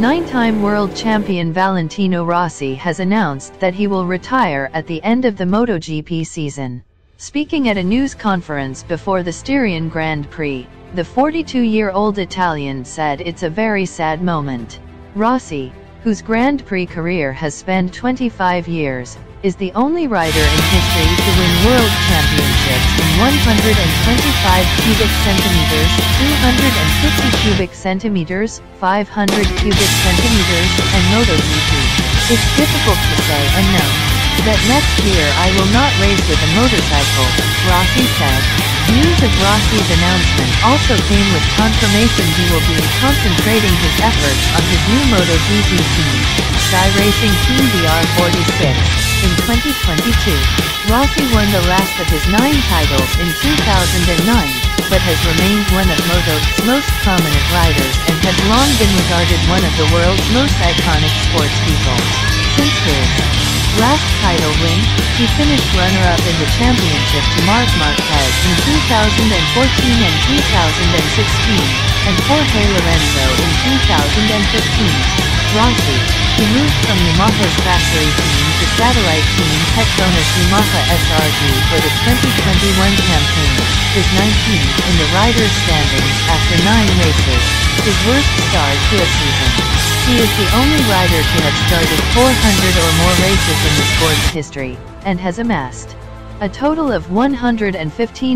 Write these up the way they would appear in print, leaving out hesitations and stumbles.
Nine-time world champion Valentino Rossi has announced that he will retire at the end of the Motogp season. Speaking at a news conference before the Styrian Grand Prix, the 42-year-old Italian said it's a very sad moment. Rossi, whose Grand Prix career has spanned 25 years, is the only rider in history to win world championships in 125 cubic centimeters, 250 cubic centimeters, 500 cubic centimeters, and MotoGP. It's difficult to say and know that next year I will not race with a motorcycle, Rossi said. News of Rossi's announcement also came with confirmation he will be concentrating his efforts on his new MotoGP team, Sky Racing Team BR46. In 2022, Rossi won the last of his 9 titles in 2009, but has remained one of Motogp's most prominent riders and has long been regarded one of the world's most iconic sportspeople. Since his last title win, he finished runner-up in the championship to Marc Marquez in 2014 and 2016, and Jorge Lorenzo in 2015. Rossi, who moved from Yamaha's factory team to satellite team Petronas Yamaha SRG for the 2021 campaign, is 19th in the riders' standings after 9 races, his worst start to a season. He is the only rider to have started 400 or more races in the sport's history, and has amassed a total of 115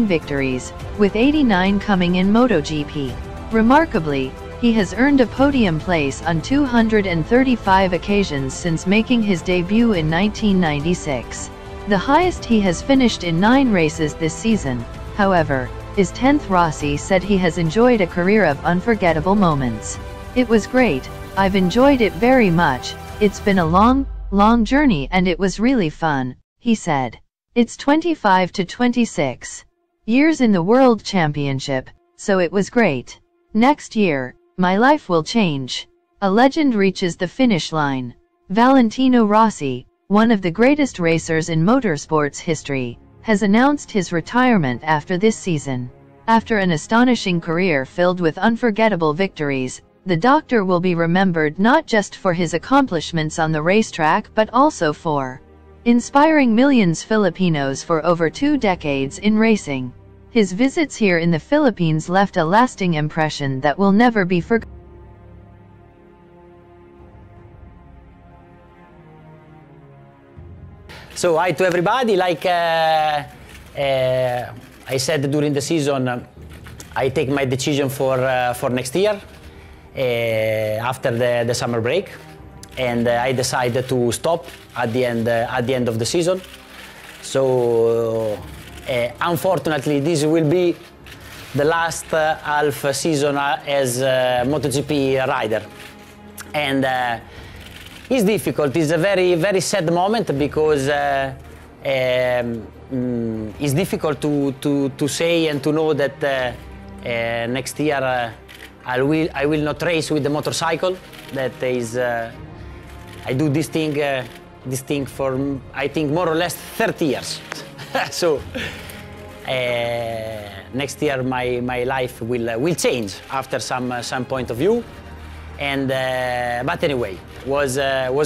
victories, with 89 coming in MotoGP. Remarkably, he has earned a podium place on 235 occasions since making his debut in 1996. The highest he has finished in 9 races this season, however, is 10th. Rossi said he has enjoyed a career of unforgettable moments. "It was great, I've enjoyed it very much, it's been a long journey and it was really fun," he said. It's 25 to 26 years in the World Championship, so it was great. Next year, my life will change. A legend reaches the finish line. Valentino Rossi, one of the greatest racers in motorsports history, has announced his retirement after this season. After an astonishing career filled with unforgettable victories, the doctor will be remembered not just for his accomplishments on the racetrack but also for inspiring millions Filipinos for over 2 decades in racing. His visits here in the Philippines left a lasting impression that will never be forgotten. So hi to everybody. Like I said during the season, I take my decision for next year after the summer break, and I decided to stop at the end of the season. So. Unfortunately, this will be the last half season as a MotoGP rider, and it's difficult. It's a very sad moment because it's difficult to say and to know that next year I will not race with the motorcycle. That is, I do this thing for I think more or less 30 years. So next year my life will change after some point of view, and but anyway, was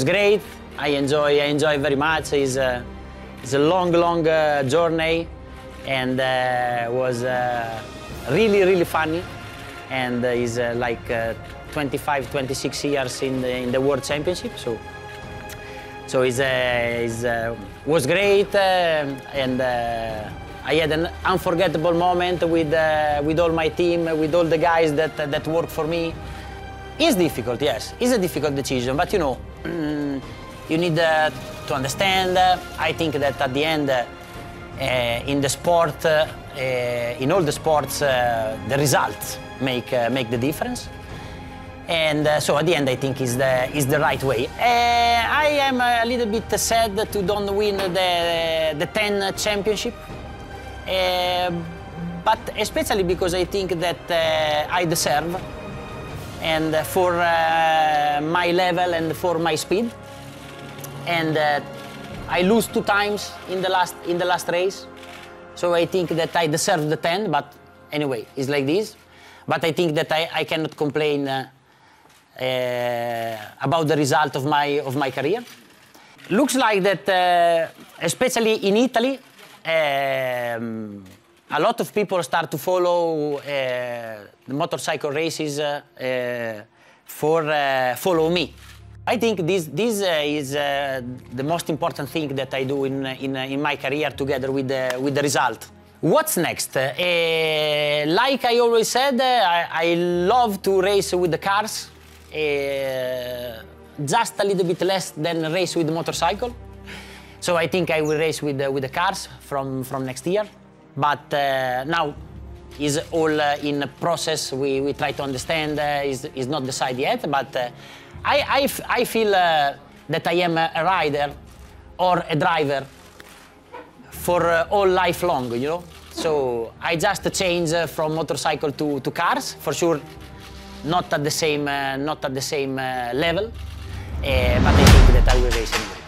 great. I enjoy very much. It's a long journey, and was really funny, and is like 25-26 years in the World Championship. So it was great, and I had an unforgettable moment with all my team, with all the guys that work for me. It's difficult, yes. It's a difficult decision, but you know, you need to understand. I think that at the end, in the sport, in all the sports, the results make the difference. And so at the end, I think is the right way. I am a little bit sad to don't win the 10 championship, but especially because I think that I deserve, and for my level and for my speed. And I lose 2 times in the last race, so I think that I deserve the 10. But anyway, it's like this. But I think that I cannot complain about the result of my career. Looks like that, especially in Italy, a lot of people start to follow the motorcycle races follow me. I think this is the most important thing that I do in my career, together with the result. What's next? Like I always said, I love to race with the cars. Just a little bit less than race with the motorcycle. So I think I will race with the cars from next year. But now is all in process. We try to understand. Is not decided yet. But I feel that I am a rider or a driver for all life long, you know. So I just change from motorcycle to cars, for sure. Not at the same level, but I think that I will race anyway.